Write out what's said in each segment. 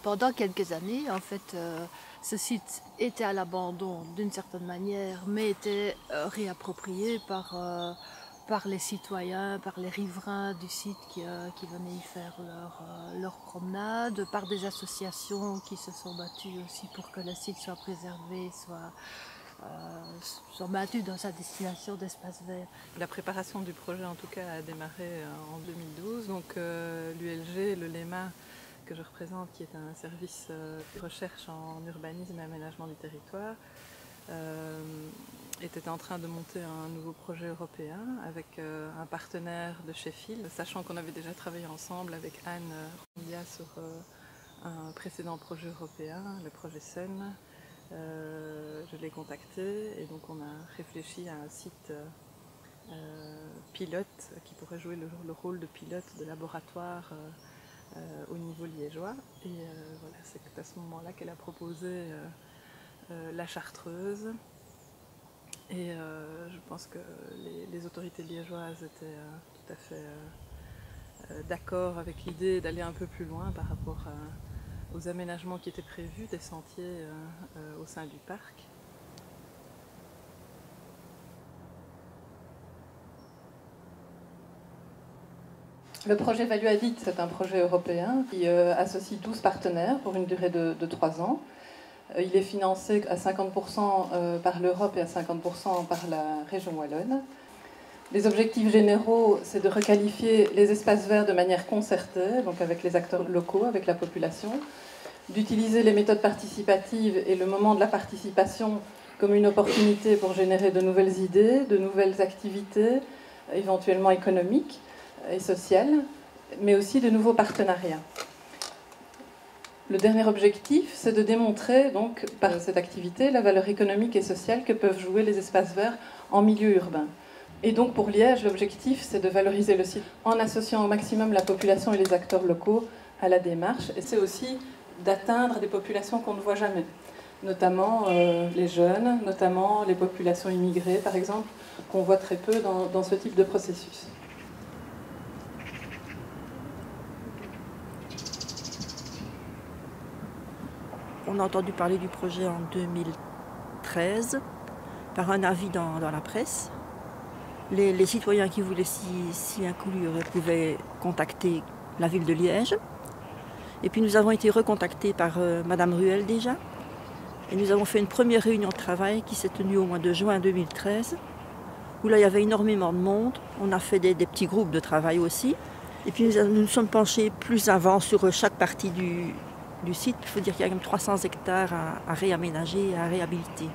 Pendant quelques années, en fait, ce site était à l'abandon d'une certaine manière, mais était réapproprié par les citoyens, par les riverains du site qui venaient y faire leur promenade, par des associations qui se sont battues aussi pour que le site soit préservé, soit maintenu dans sa destination d'espace vert. La préparation du projet en tout cas a démarré en 2012, donc l'ULG, le LEMA que je représente, qui est un service de recherche en urbanisme et aménagement du territoire, était en train de monter un nouveau projet européen avec un partenaire de Sheffield, sachant qu'on avait déjà travaillé ensemble avec Anne Rondia sur un précédent projet européen, le projet SUN. Je l'ai contacté et donc on a réfléchi à un site pilote qui pourrait jouer le rôle de pilote de laboratoire au niveau liégeois. Et voilà, c'est à ce moment-là qu'elle a proposé la Chartreuse. Et je pense que les autorités liégeoises étaient tout à fait d'accord avec l'idée d'aller un peu plus loin par rapport aux aménagements qui étaient prévus des sentiers au sein du parc. Le projet Value Added, c'est un projet européen qui associe 12 partenaires pour une durée de 3 ans. Il est financé à 50% par l'Europe et à 50% par la région wallonne. Les objectifs généraux, c'est de requalifier les espaces verts de manière concertée, donc avec les acteurs locaux, avec la population, d'utiliser les méthodes participatives et le moment de la participation comme une opportunité pour générer de nouvelles idées, de nouvelles activités, éventuellement économiques et sociales, mais aussi de nouveaux partenariats. Le dernier objectif, c'est de démontrer donc, par cette activité la valeur économique et sociale que peuvent jouer les espaces verts en milieu urbain. Et donc pour Liège, l'objectif, c'est de valoriser le site en associant au maximum la population et les acteurs locaux à la démarche. Et c'est aussi d'atteindre des populations qu'on ne voit jamais, notamment les jeunes, notamment les populations immigrées, par exemple, qu'on voit très peu dans ce type de processus. On a entendu parler du projet en 2013 par un avis dans la presse. Les citoyens qui voulaient s'y inclure pouvaient contacter la ville de Liège. Et puis nous avons été recontactés par Madame Ruel déjà. Et nous avons fait une première réunion de travail qui s'est tenue au mois de juin 2013, où là il y avait énormément de monde. On a fait des petits groupes de travail aussi. Et puis nous nous sommes penchés plus avant sur chaque partie du site. Il faut dire qu'il y a quand même 300 hectares à réaménager et à réhabiliter.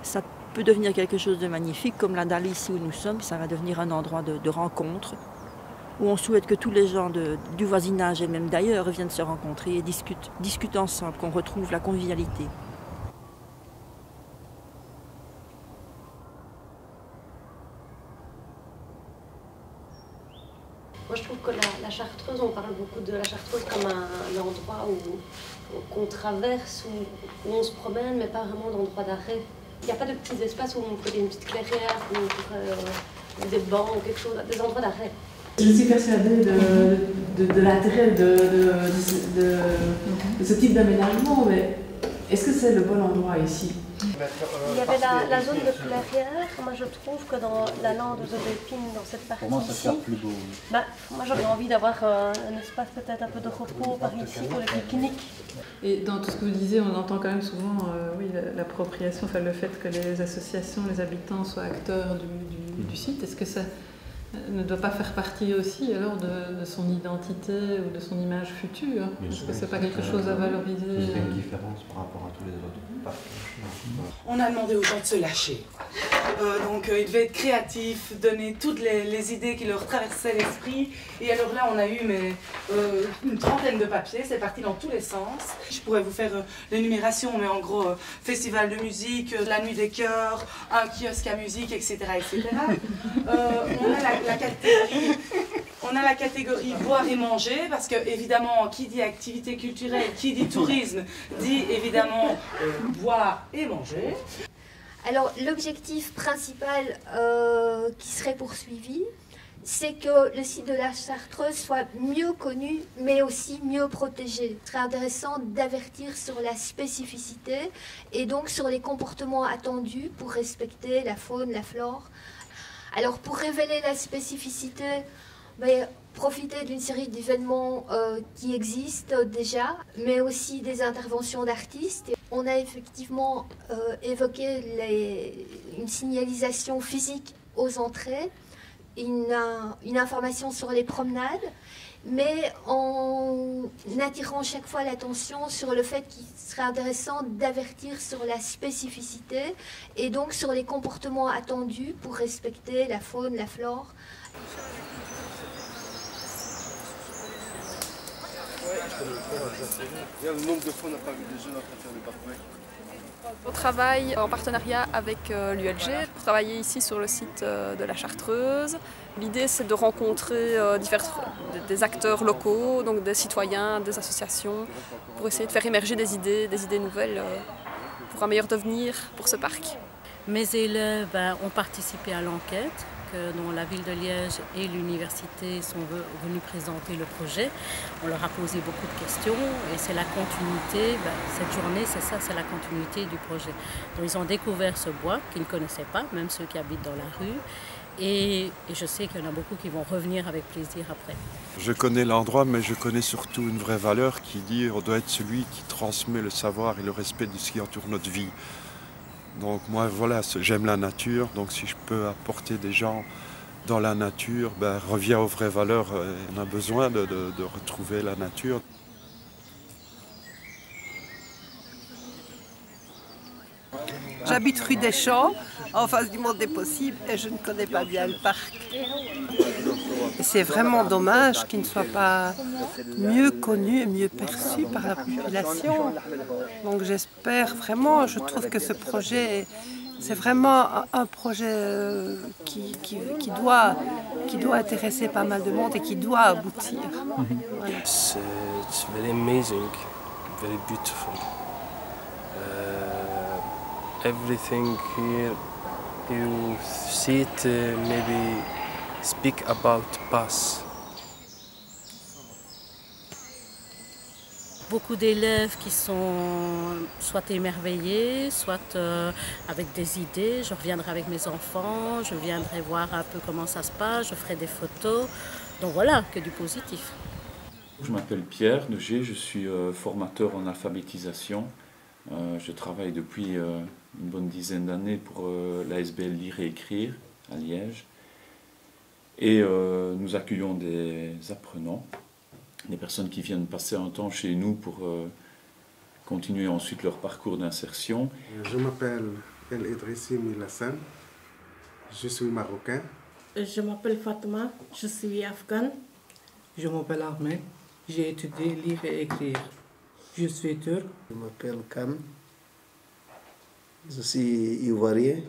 Ça peut devenir quelque chose de magnifique, comme la dalle ici où nous sommes. Ça va devenir un endroit de rencontre, où on souhaite que tous les gens du voisinage et même d'ailleurs viennent se rencontrer et discutent ensemble, qu'on retrouve la convivialité. Moi, je trouve que la Chartreuse, on parle beaucoup de la Chartreuse comme un endroit qu'on traverse, où on se promène, mais pas vraiment d'endroit d'arrêt. Il n'y a pas de petits espaces où on peut une petite clairière, des bancs ou quelque chose, des endroits d'arrêt. Je suis persuadée de l'intérêt de ce type d'aménagement, mais est-ce que c'est le bon endroit ici? Il y avait la zone de clairière. Moi, je trouve que dans la lande de Delphine, dans cette partie pour moi, ça ici, fait plus beau. moi, j'aurais envie d'avoir un espace peut-être un peu de repos par ici pour les pique-niques. Et dans tout ce que vous disiez, on entend quand même souvent oui, l'appropriation, enfin, le fait que les associations, les habitants soient acteurs du site. Est-ce que ça ne doit pas faire partie aussi alors de son identité ou de son image future? Est-ce que c'est pas quelque chose à valoriser? C'est une différence par rapport à tous les autres parcs. On a demandé aux gens de se lâcher. Donc ils devaient être créatifs, donner toutes les idées qui leur traversaient l'esprit. Et alors là, on a eu une trentaine de papiers, c'est parti dans tous les sens. Je pourrais vous faire l'énumération, mais en gros, festival de musique, la nuit des chœurs, un kiosque à musique, etc. etc. On a la catégorie boire et manger, parce que évidemment, qui dit activité culturelle, qui dit tourisme, dit évidemment boire et manger. Alors l'objectif principal qui serait poursuivi, c'est que le site de la Chartreuse soit mieux connu, mais aussi mieux protégé. Ce serait intéressant d'avertir sur la spécificité et donc sur les comportements attendus pour respecter la faune, la flore. Alors pour révéler la spécificité, profiter d'une série d'événements qui existent déjà, mais aussi des interventions d'artistes. On a effectivement évoqué une signalisation physique aux entrées, une information sur les promenades, mais en attirant chaque fois l'attention sur le fait qu'il serait intéressant d'avertir sur la spécificité et donc sur les comportements attendus pour respecter la faune, la flore. Le nombre de fois on n'a pas vu des jeunes après faire le parcours. On travaille en partenariat avec l'ULG pour travailler ici sur le site de la Chartreuse. L'idée c'est de rencontrer des acteurs locaux, donc des citoyens, des associations, pour essayer de faire émerger des idées nouvelles pour un meilleur devenir pour ce parc. Mes élèves ont participé à l'enquête, dont la ville de Liège et l'université sont venus présenter le projet. On leur a posé beaucoup de questions et c'est la continuité, cette journée c'est la continuité du projet. Donc ils ont découvert ce bois qu'ils ne connaissaient pas, même ceux qui habitent dans la rue. Et je sais qu'il y en a beaucoup qui vont revenir avec plaisir après. Je connais l'endroit, mais je connais surtout une vraie valeur qui dit qu'on doit être celui qui transmet le savoir et le respect de ce qui entoure notre vie. Donc moi, voilà, j'aime la nature, donc si je peux apporter des gens dans la nature, revient aux vraies valeurs. On a besoin de retrouver la nature. J'habite rue des Champs, en face du Monde des Possibles, et je ne connais pas bien le parc. C'est vraiment dommage qu'il ne soit pas mieux connu et mieux perçu par la population. Donc j'espère vraiment, je trouve que ce projet, c'est vraiment un projet qui doit intéresser pas mal de monde et qui doit aboutir. Voilà. It's very amazing, very beautiful. Everything here, you see it maybe speak about past. Beaucoup d'élèves qui sont soit émerveillés, soit avec des idées. Je reviendrai avec mes enfants, je viendrai voir un peu comment ça se passe, je ferai des photos. Donc voilà, que du positif. Je m'appelle Pierre Neugé, je suis formateur en alphabétisation. Je travaille depuis une bonne dizaine d'années pour l'ASBL Lire et Écrire à Liège. Et nous accueillons des apprenants, des personnes qui viennent passer un temps chez nous pour continuer ensuite leur parcours d'insertion. Je m'appelle El Idrissi Milassen, je suis marocain. Je m'appelle Fatma, je suis afghane. Je m'appelle Ahmed, j'ai étudié lire et écrire. Je suis turc. Je m'appelle Khan, je suis ivoirien,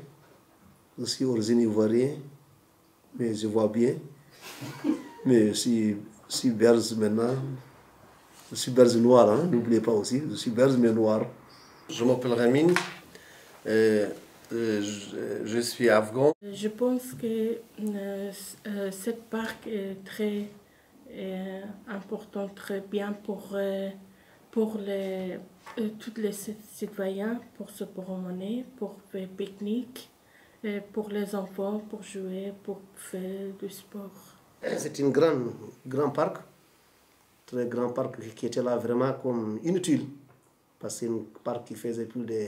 je suis d'origine ivoirienne, mais je vois bien. Mais je suis belge maintenant, je suis belge noir, hein? N'oubliez pas aussi, je suis belge mais noir. Je m'appelle Ramin, je suis afghan. Je pense que ce parc est très important, très bien pour tous les citoyens, pour se promener, pour faire pique-nique, pour les enfants, pour jouer, pour faire du sport. C'est un grand parc, très grand parc qui était là vraiment comme inutile, parce que c'est un parc qui faisait plus de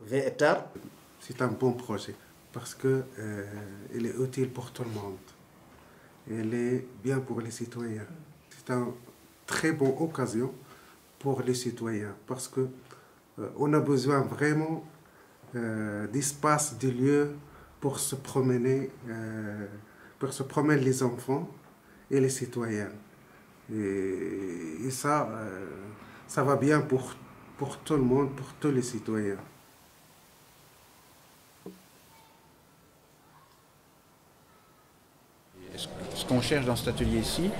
20 hectares. C'est un bon projet parce qu'il est utile pour tout le monde. Il est bien pour les citoyens. C'est une très bonne occasion pour les citoyens parce que on a besoin vraiment d'espace, de lieux pour se promener les enfants et les citoyens. Et ça va bien pour tout le monde, pour tous les citoyens. Ce qu'on cherche dans cet atelier ici,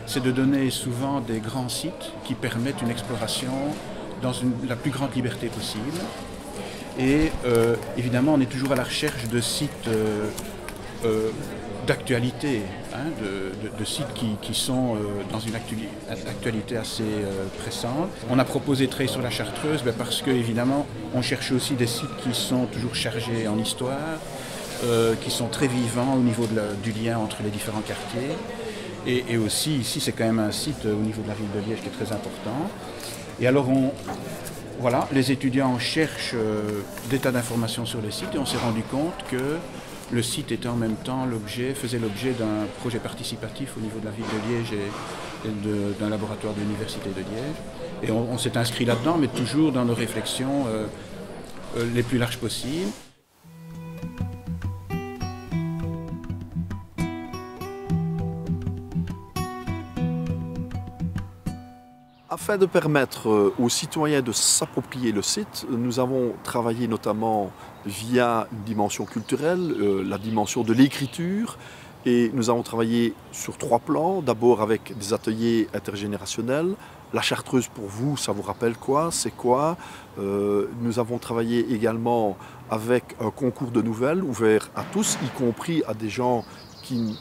c'est de donner souvent des grands sites qui permettent une exploration dans la plus grande liberté possible. Et évidemment, on est toujours à la recherche de sites d'actualité, hein, de sites qui sont dans une actualité assez pressante. On a proposé de travailler sur la Chartreuse parce qu'évidemment, on cherche aussi des sites qui sont toujours chargés en histoire, qui sont très vivants au niveau du lien entre les différents quartiers. Et aussi, ici, c'est quand même un site au niveau de la ville de Liège qui est très important. Et alors, voilà, les étudiants cherchent des tas d'informations sur les sites et on s'est rendu compte que le site était en même temps faisait l'objet d'un projet participatif au niveau de la ville de Liège et d'un laboratoire de l'Université de Liège. Et on s'est inscrit là-dedans, mais toujours dans nos réflexions les plus larges possibles. Afin de permettre aux citoyens de s'approprier le site, nous avons travaillé notamment via une dimension culturelle, la dimension de l'écriture, et nous avons travaillé sur 3 plans. D'abord avec des ateliers intergénérationnels. La Chartreuse pour vous, ça vous rappelle quoi? C'est quoi? Nous avons travaillé également avec un concours de nouvelles ouvert à tous, y compris à des gens qui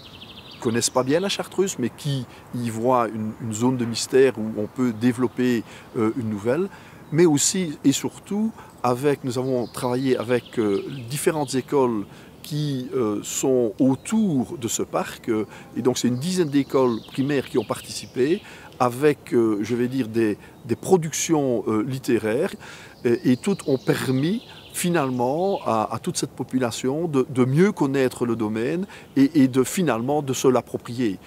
connaissent pas bien la Chartreuse, mais qui y voient une zone de mystère où on peut développer une nouvelle. Mais aussi et surtout, nous avons travaillé avec différentes écoles qui sont autour de ce parc. Et donc c'est une dizaine d'écoles primaires qui ont participé avec, je vais dire, des productions littéraires. Et toutes ont permis finalement à toute cette population de mieux connaître le domaine et finalement de se l'approprier.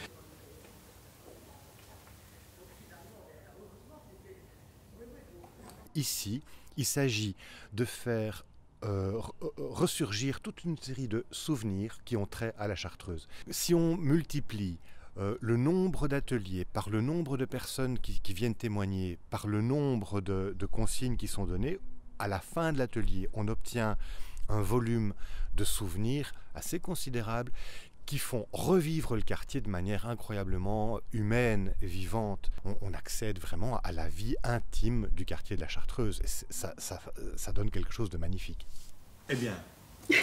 Ici, il s'agit de faire ressurgir toute une série de souvenirs qui ont trait à la Chartreuse. Si on multiplie le nombre d'ateliers par le nombre de personnes qui viennent témoigner, par le nombre de consignes qui sont données, à la fin de l'atelier, on obtient un volume de souvenirs assez considérable qui font revivre le quartier de manière incroyablement humaine et vivante. On accède vraiment à la vie intime du quartier de la Chartreuse. Et ça donne quelque chose de magnifique. Eh bien. Oui,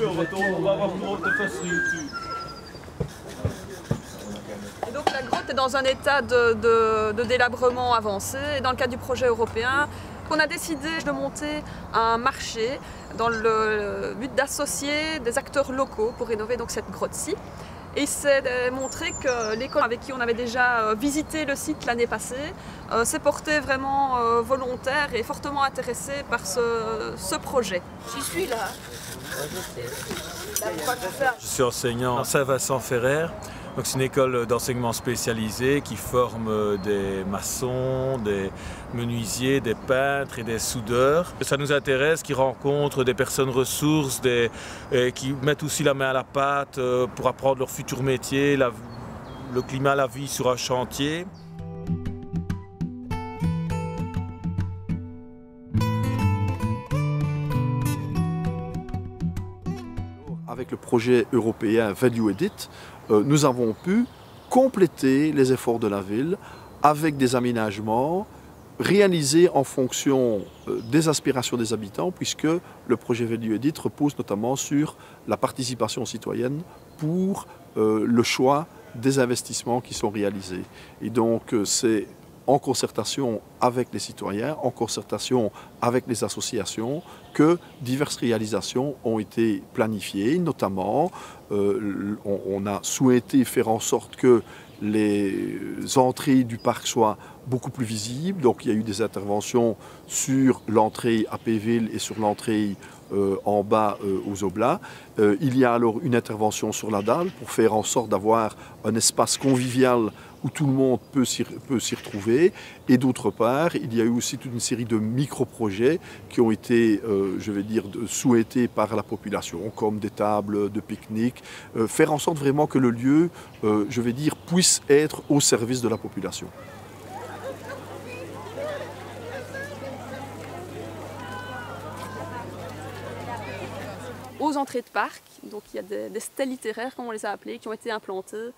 on va avoir de face sur YouTube. Et donc la grotte est dans un état de délabrement avancé. Et dans le cadre du projet européen, on a décidé de monter un marché dans le but d'associer des acteurs locaux pour rénover donc cette grotte-ci. Et il s'est montré que l'école avec qui on avait déjà visité le site l'année passée s'est portée vraiment volontaire et fortement intéressée par ce projet. J'y suis là. Je suis enseignant à Saint-Vincent-Ferrer. C'est une école d'enseignement spécialisé qui forme des maçons, des menuisiers, des peintres et des soudeurs. Ça nous intéresse, qui rencontrent des personnes ressources, qui mettent aussi la main à la pâte pour apprendre leur futur métier, le climat, la vie sur un chantier. Avec le projet européen Value Edit, nous avons pu compléter les efforts de la ville avec des aménagements réalisés en fonction des aspirations des habitants, puisque le projet Value Edit repose notamment sur la participation citoyenne pour le choix des investissements qui sont réalisés. Et donc c'est en concertation avec les citoyens, en concertation avec les associations, que diverses réalisations ont été planifiées. Notamment, on a souhaité faire en sorte que les entrées du parc soient beaucoup plus visibles. Donc il y a eu des interventions sur l'entrée à Péville et sur l'entrée en bas aux Oblats. Il y a alors une intervention sur la dalle pour faire en sorte d'avoir un espace convivial où tout le monde peut s'y retrouver. Et d'autre part, il y a eu aussi toute une série de micro-projets qui ont été, je vais dire, souhaités par la population, comme des tables de pique-nique, faire en sorte vraiment que le lieu, je vais dire, puisse être au service de la population. Aux entrées de parc, donc il y a des stèles littéraires, comme on les a appelées, qui ont été implantées,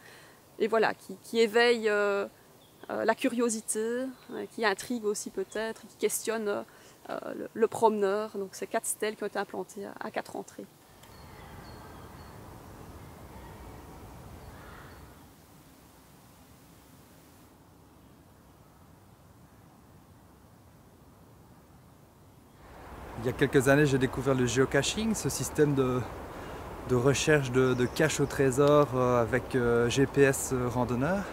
et voilà, qui éveillent la curiosité, qui intrigue aussi peut-être, qui questionne le promeneur. Donc c'est 4 stèles qui ont été implantées à 4 entrées. Il y a quelques années, j'ai découvert le geocaching, ce système de recherche de cache au trésor avec GPS randonneur.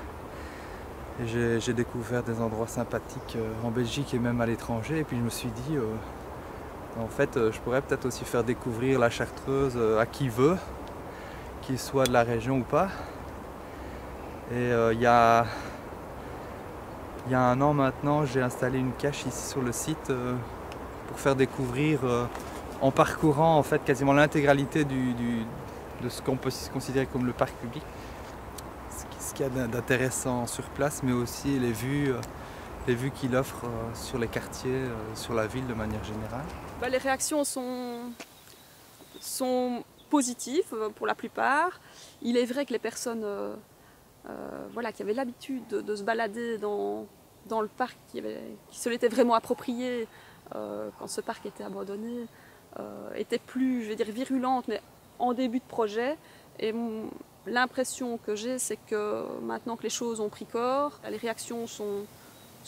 Et j'ai découvert des endroits sympathiques en Belgique et même à l'étranger. Et puis je me suis dit, en fait, je pourrais peut-être aussi faire découvrir la Chartreuse à qui veut, qu'il soit de la région ou pas. Et il y a 1 an maintenant, j'ai installé une cache ici sur le site pour faire découvrir en parcourant en fait quasiment l'intégralité de ce qu'on peut considérer comme le parc public. Ce qu'il y a d'intéressant sur place, mais aussi les vues qu'il offre sur les quartiers, sur la ville de manière générale. Les réactions sont positives pour la plupart. Il est vrai que les personnes qui avaient l'habitude de se balader dans le parc, qui se l'étaient vraiment approprié quand ce parc était abandonné, étaient plus, je vais dire, virulentes, mais en début de projet. Et l'impression que j'ai, c'est que maintenant que les choses ont pris corps, les réactions sont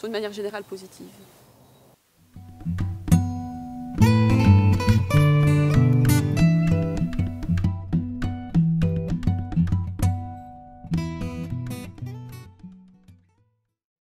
de manière générale positives.